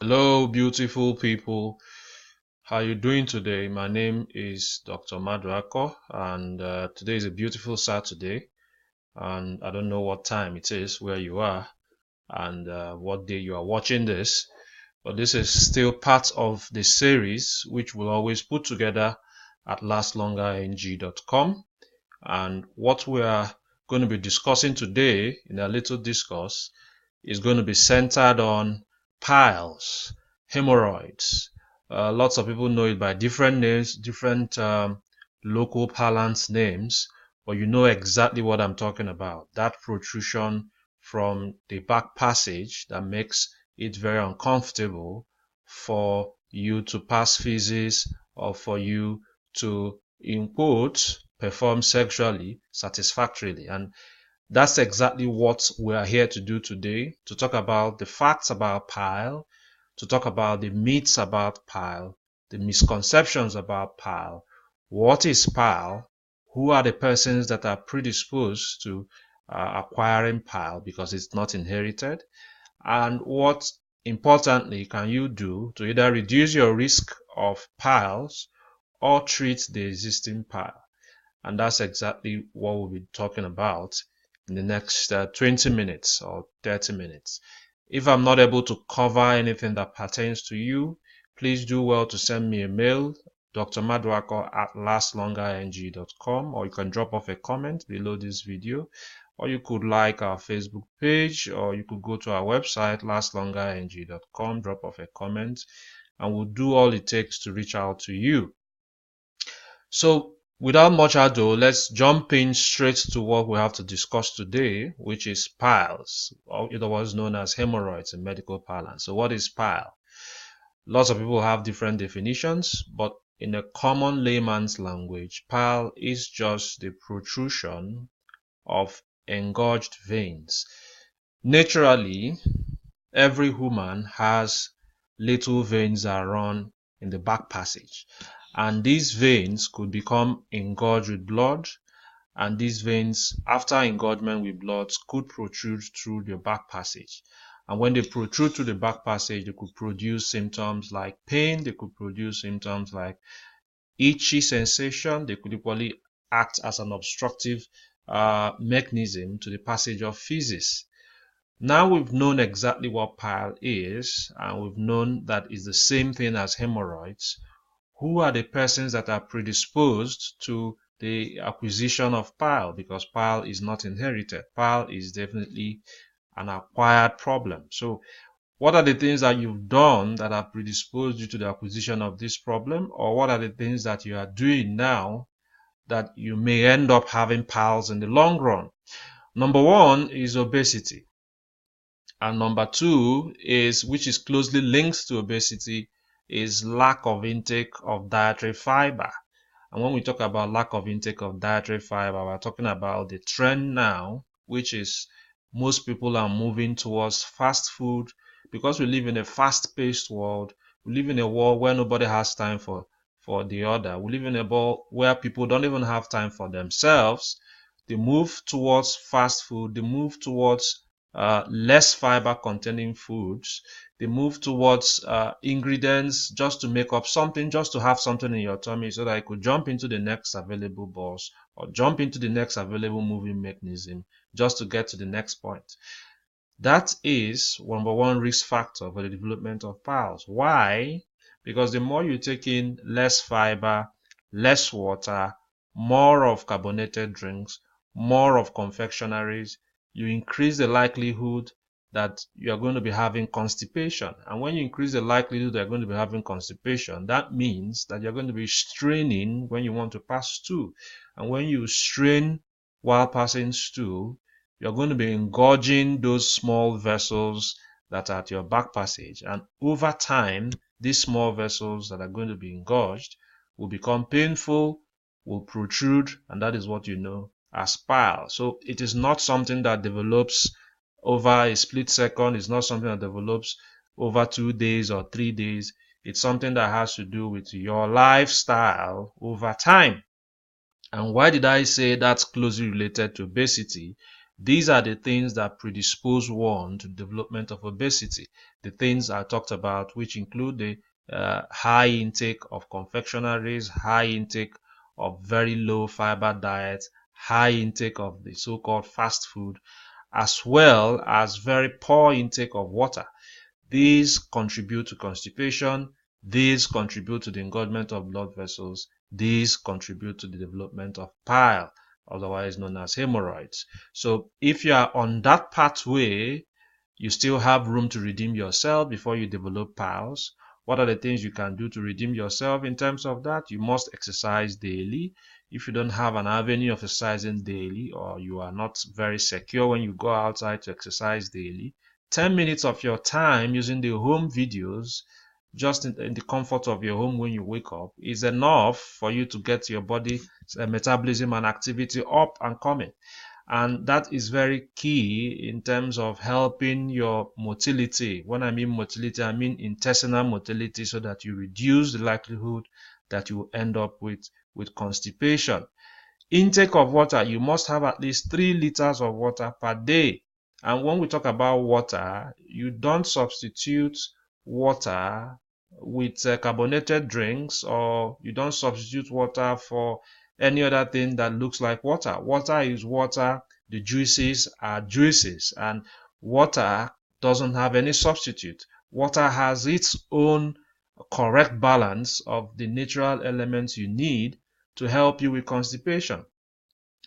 Hello, beautiful people. How are you doing today? My name is Dr. Maduako, and today is a beautiful Saturday. And I don't know what time it is where you are and what day you are watching this, but this is still part of the series which we'll always put together at lastlongerng.com. And what we are going to be discussing today in a little discourse is going to be centered on piles, hemorrhoids. Lots of people know it by different names, different local parlance names, but you know exactly what I'm talking about. That protrusion from the back passage that makes it very uncomfortable for you to pass feces or for you to, in quotes, perform sexually satisfactorily. And that's exactly what we are here to do today, to talk about the facts about pile, to talk about the myths about pile, the misconceptions about pile, what is pile, who are the persons that are predisposed to acquiring pile because it's not inherited, and what importantly can you do to either reduce your risk of piles or treat the existing pile. And that's exactly what we'll be talking about in the next 20 minutes or 30 minutes. If I'm not able to cover anything that pertains to you, please do well to send me a mail, drmadwako@lastlongerng.com, or you can drop off a comment below this video, or you could like our Facebook page, or you could go to our website, lastlongerng.com, drop off a comment, and we'll do all it takes to reach out to you. So without much ado, let's jump in straight to what we have to discuss today, which is piles, or otherwise known as hemorrhoids in medical parlance. So what is pile? Lots of people have different definitions, but in a common layman's language, pile is just the protrusion of engorged veins. Naturally, every human has little veins that run in the back passage, and these veins could become engorged with blood, and these veins, after engorgement with blood, could protrude through the back passage. And when they protrude through the back passage, they could produce symptoms like pain, they could produce symptoms like itchy sensation, they could equally act as an obstructive mechanism to the passage of feces. Now we've known exactly what pile is, and we've known that it's the same thing as hemorrhoids. Who are the persons that are predisposed to the acquisition of pile? Because pile is not inherited. Pile is definitely an acquired problem. So what are the things that you've done that are predisposed you to the acquisition of this problem? Or what are the things that you are doing now that you may end up having piles in the long run? Number one is obesity. And number two is, which is closely linked to obesity, is lack of intake of dietary fiber. And when we talk about lack of intake of dietary fiber, we're talking about the trend now, which is most people are moving towards fast food because we live in a fast-paced world. We live in a world where nobody has time for the other. We live in a world where people don't even have time for themselves. They move towards fast food. They move towards less fiber containing foods. They move towards ingredients just to make up something, just to have something in your tummy so that you could jump into the next available bus or jump into the next available moving mechanism just to get to the next point. That is number one risk factor for the development of piles. Why? Because the more you take in less fiber, less water, more of carbonated drinks, more of confectionaries, you increase the likelihood that you are going to be having constipation. And when you increase the likelihood that you're going to be having constipation, that means that you're going to be straining when you want to pass stool. And when you strain while passing stool, you're going to be engorging those small vessels that are at your back passage. And over time, these small vessels that are going to be engorged will become painful, will protrude, and that is what you know as pile. So it is not something that develops over a split second. It's not something that develops over 2 days or 3 days. It's something that has to do with your lifestyle over time. And why did I say that's closely related to obesity? These are the things that predispose one to development of obesity. The things I talked about, which include the high intake of confectionaries, high intake of very low fiber diets, high intake of the so-called fast food, as well as very poor intake of water. These contribute to constipation. These contribute to the engorgement of blood vessels. These contribute to the development of bile, otherwise known as hemorrhoids. So if you are on that pathway, you still have room to redeem yourself before you develop piles. What are the things you can do to redeem yourself in terms of that? You must exercise daily. If you don't have an avenue of exercising daily, or you are not very secure when you go outside to exercise daily, 10 minutes of your time using the home videos just in the comfort of your home when you wake up is enough for you to get your body metabolism and activity up and coming. And that is very key in terms of helping your motility. When I mean motility, I mean intestinal motility, so that you reduce the likelihood that you will end up with constipation. Intake of water, you must have at least 3 liters of water per day. And when we talk about water, you don't substitute water with carbonated drinks, or you don't substitute water for any other thing that looks like water. Water is water. The juices are juices, and water doesn't have any substitute. Water has its own correct balance of the natural elements you need to help you with constipation.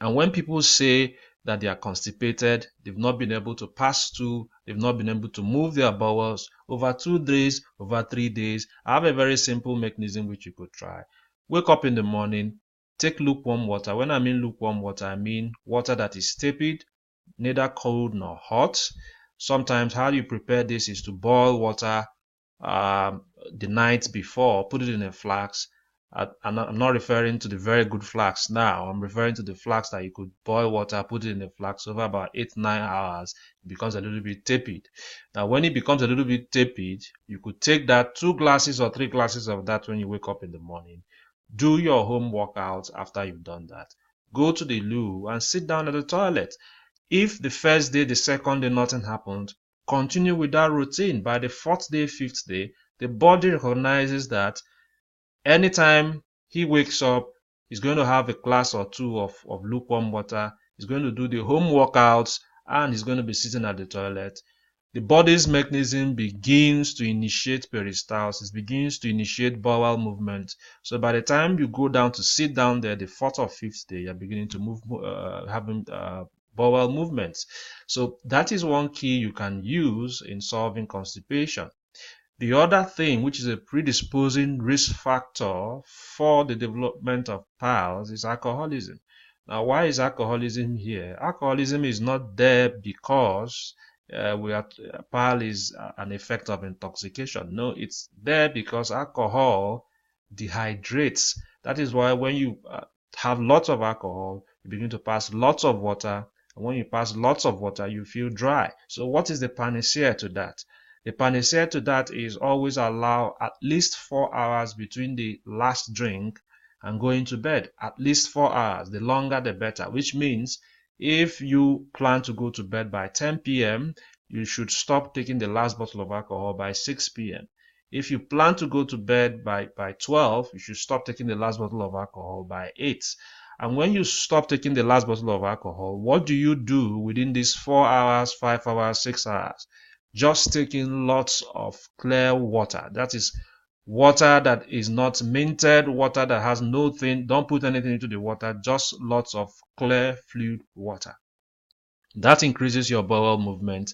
And when people say that they are constipated, they've not been able to pass through, they've not been able to move their bowels over 2 days, over 3 days, I have a very simple mechanism which you could try. Wake up in the morning, take lukewarm water. When I mean lukewarm water, I mean water that is tepid, neither cold nor hot. Sometimes how you prepare this is to boil water the night before, put it in a flask. I'm not referring to the very good flask now. I'm referring to the flask that you could boil water, put it in a flask over about 8-9 hours. It becomes a little bit tepid. Now, when it becomes a little bit tepid, you could take that 2 glasses or 3 glasses of that when you wake up in the morning. Do your home workouts after you've done that. Go to the loo and sit down at the toilet. If the first day, the second day, nothing happened, continue with that routine. By the 4th day, 5th day, the body recognizes that anytime he wakes up, he's going to have a glass or 2 of lukewarm water. He's going to do the home workouts, and he's going to be sitting at the toilet. The body's mechanism begins to initiate peristalsis, begins to initiate bowel movement. So by the time you go down to sit down there, the 4th or 5th day, you're beginning to move, having bowel movements. So that is one key you can use in solving constipation. The other thing, which is a predisposing risk factor for the development of piles, is alcoholism. Now, why is alcoholism here? Alcoholism is not there because pile is an effect of intoxication. No, it's there because alcohol dehydrates. That is why when you have lots of alcohol, you begin to pass lots of water. And when you pass lots of water, you feel dry. So what is the panacea to that? The panacea to that is always allow at least 4 hours between the last drink and going to bed. At least 4 hours. The longer the better, which means if you plan to go to bed by 10 p.m., you should stop taking the last bottle of alcohol by 6 p.m. If you plan to go to bed by 12, you should stop taking the last bottle of alcohol by 8. And when you stop taking the last bottle of alcohol, what do you do within these 4 hours, 5 hours, 6 hours? Just taking lots of clear water. That is water that is not minted, water that has nothing. Don't put anything into the water, just lots of clear fluid water. That increases your bowel movement.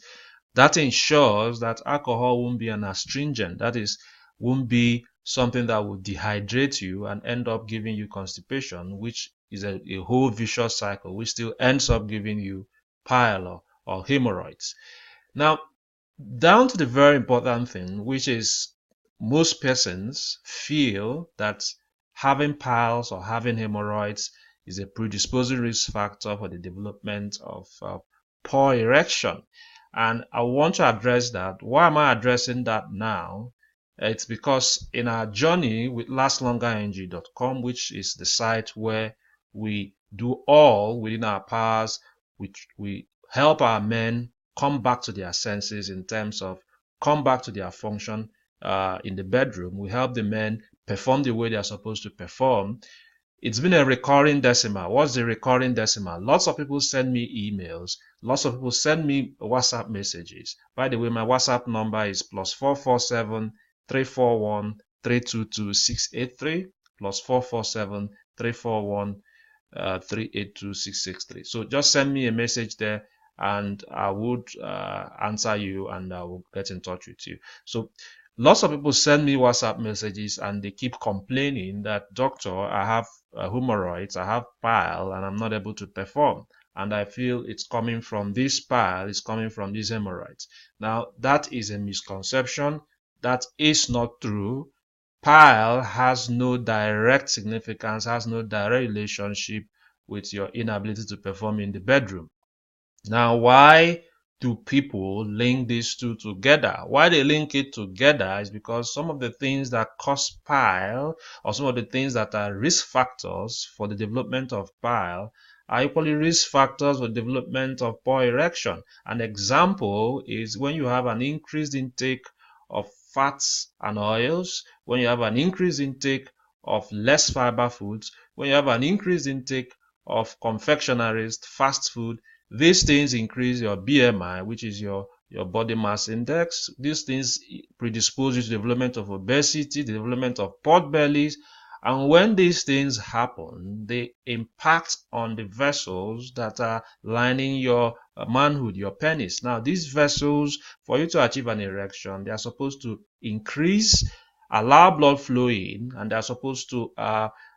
That ensures that alcohol won't be an astringent. That is, won't be something that will dehydrate you and end up giving you constipation, which is a whole vicious cycle, which still ends up giving you pile or hemorrhoids. Now, down to the very important thing, which is most persons feel that having piles or having hemorrhoids is a predisposing risk factor for the development of poor erection. And I want to address that. Why am I addressing that now? It's because in our journey with lastlongerng.com, which is the site where we do all within our powers, which we help our men come back to their senses in terms of come back to their function in the bedroom. We help the men perform the way they are supposed to perform. It's been a recurring decimal. What's the recurring decimal? Lots of people send me emails. Lots of people send me WhatsApp messages. By the way, my WhatsApp number is +447 341 322 683 +447 341 382 663. So just send me a message there and I would answer you and I will get in touch with you. So lots of people send me WhatsApp messages and they keep complaining that, doctor, I have hemorrhoids, I have bile, and I'm not able to perform. And I feel it's coming from this bile, it's coming from these hemorrhoids. Now, that is a misconception. That is not true. Bile has no direct significance, has no direct relationship with your inability to perform in the bedroom. Now, why do people link these two together? Why they link it together is because some of the things that cause bile, or some of the things that are risk factors for the development of bile, are equally risk factors for the development of poor erection. An example is when you have an increased intake of fats and oils, when you have an increased intake of less fiber foods, when you have an increased intake of confectionaries, fast food. These things increase your BMI, which is your body mass index. These things predispose you to the development of obesity, the development of pot bellies. And when these things happen, they impact on the vessels that are lining your manhood, your penis. Now, these vessels, for you to achieve an erection, they are supposed to increase, allow blood flow in, and they are supposed to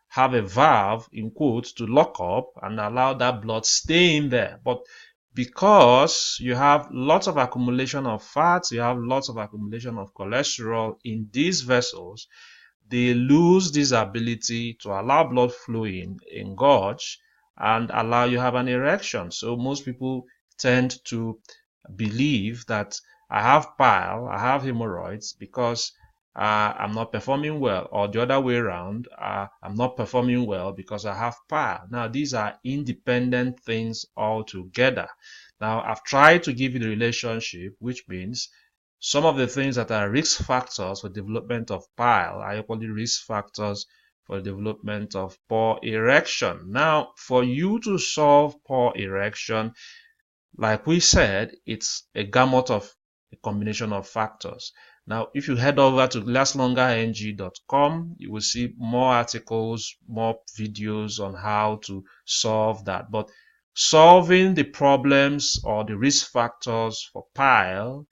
have a valve, in quotes, to lock up and allow that blood stay in there. But because you have lots of accumulation of fats, you have lots of accumulation of cholesterol in these vessels, they lose this ability to allow blood flow in, engorge, and allow you have an erection. So most people tend to believe that I have bile, I have hemorrhoids because I'm not performing well, or the other way around, I'm not performing well because I have bile. Now, these are independent things altogether. Now, I've tried to give you the relationship, which means some of the things that are risk factors for development of bile are equally risk factors for the development of poor erection. Now, for you to solve poor erection, like we said, it's a gamut of a combination of factors. Now, if you head over to lastlongerng.com, you will see more articles, more videos on how to solve that. But solving the problems or the risk factors for bile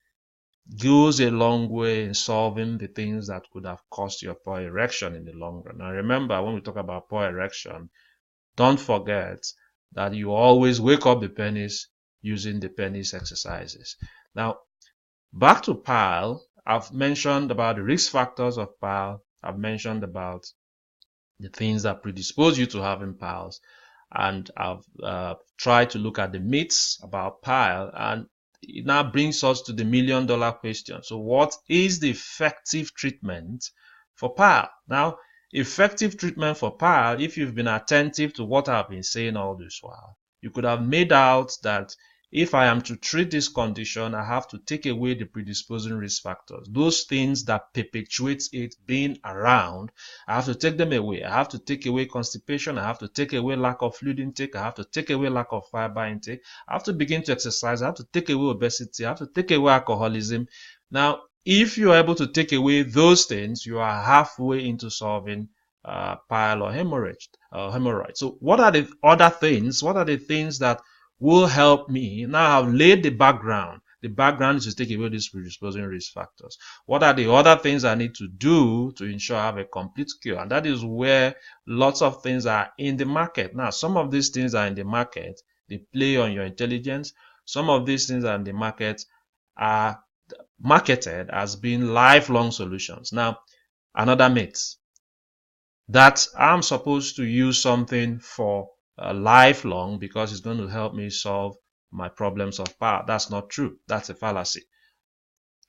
goes a long way in solving the things that could have caused your poor erection in the long run. Now, remember, when we talk about poor erection, don't forget that you always wake up the penis using the penis exercises. Now, back to bile, I've mentioned about the risk factors of bile. I've mentioned about the things that predispose you to having piles. And I've tried to look at the myths about bile. And it now brings us to the million-dollar question. So what is the effective treatment for bile? Now, effective treatment for bile, if you've been attentive to what I've been saying all this while, you could have made out that if I am to treat this condition, I have to take away the predisposing risk factors. Those things that perpetuate it being around, I have to take them away. I have to take away constipation. I have to take away lack of fluid intake. I have to take away lack of fiber intake. I have to begin to exercise. I have to take away obesity. I have to take away alcoholism. Now, if you are able to take away those things, you are halfway into solving bile or hemorrhoid. So what are the other things? What are the things that will help me? Now I've laid the background. The background is to take away these predisposing risk factors. What are the other things I need to do to ensure I have a complete cure? And that is where lots of things are in the market. Now, some of these things are in the market. They play on your intelligence. Some of these things are in the market are marketed as being lifelong solutions. Now, another myth that I'm supposed to use something for lifelong because it's going to help me solve my problems of power. That's not true. That's a fallacy.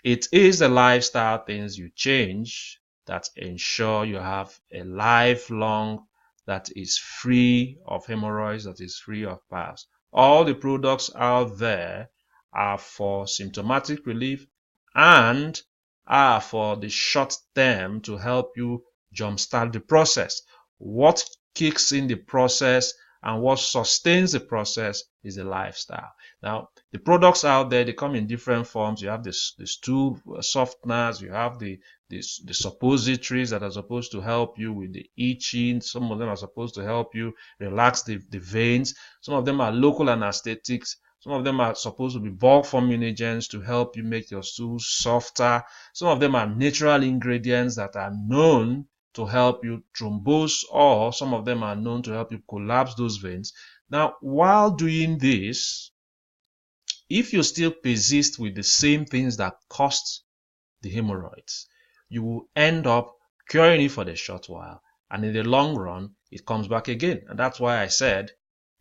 It is the lifestyle things you change that ensure you have a lifelong that is free of hemorrhoids, that is free of piles. All the products out there are for symptomatic relief and are for the short term to help you jumpstart the process. What kicks in the process and what sustains the process is the lifestyle. Now, the products out there, they come in different forms. You have the stool softeners, you have the suppositories that are supposed to help you with the itching. Some of them are supposed to help you relax the veins. Some of them are local anesthetics. Some of them are supposed to be bulk forming agents to help you make your stools softer. Some of them are natural ingredients that are known to help you thrombose, or some of them are known to help you collapse those veins. Now, while doing this, if you still persist with the same things that caused the hemorrhoids, you will end up curing it for the short while, and in the long run, it comes back again. And that's why I said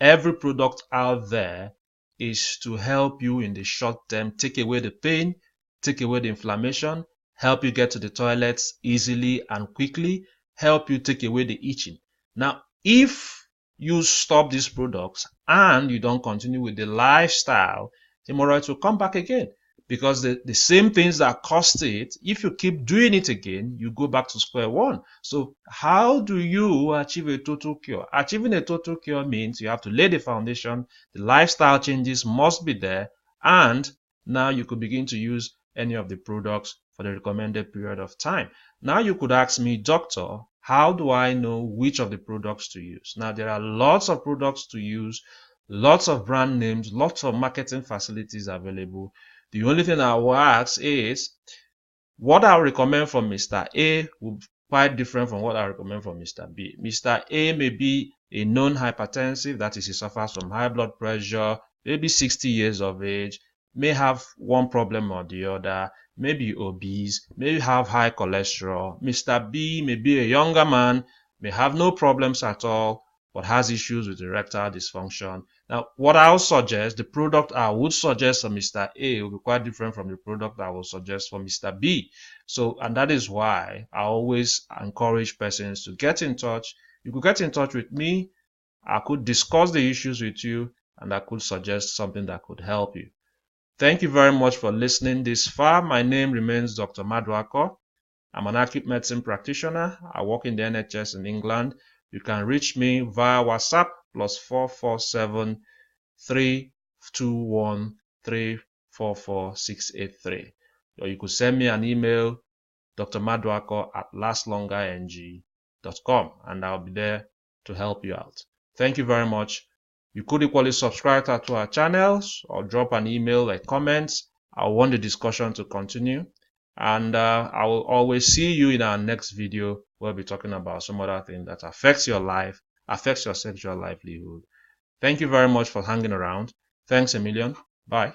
every product out there is to help you in the short term, take away the pain, take away the inflammation, help you get to the toilets easily and quickly, help you take away the itching. Now, if you stop these products and you don't continue with the lifestyle, hemorrhoids will come back again, because the same things that caused it, if you keep doing it again, you go back to square one. So how do you achieve a total cure? Achieving a total cure means you have to lay the foundation, the lifestyle changes must be there, and now you could begin to use any of the products for the recommended period of time. Now you could ask me, doctor, how do I know which of the products to use? Now there are lots of products to use, lots of brand names, lots of marketing facilities available. The only thing I will ask is, what I recommend from Mr. A will be quite different from what I recommend from Mr. B. Mr. A may be a known hypertensive, that is, he suffers from high blood pressure, maybe 60 years of age, may have one problem or the other, may be obese, may have high cholesterol. Mr. B may be a younger man, may have no problems at all, but has issues with erectile dysfunction. Now, what I'll suggest, the product I would suggest for Mr. A will be quite different from the product I will suggest for Mr. B. So, and that is why I always encourage persons to get in touch. You could get in touch with me. I could discuss the issues with you, and I could suggest something that could help you. Thank you very much for listening this far. My name remains Dr. Maduako. I'm an acute medicine practitioner. I work in the NHS in England. You can reach me via WhatsApp +447 321 344 683. Or you could send me an email, drmaduako@lastlongerng.com, and I'll be there to help you out. Thank you very much. You could equally subscribe to our channels or drop an email or comments. I want the discussion to continue. And I will always see you in our next video. We'll be talking about some other thing that affects your life, affects your sexual livelihood. Thank you very much for hanging around. Thanks a million. Bye.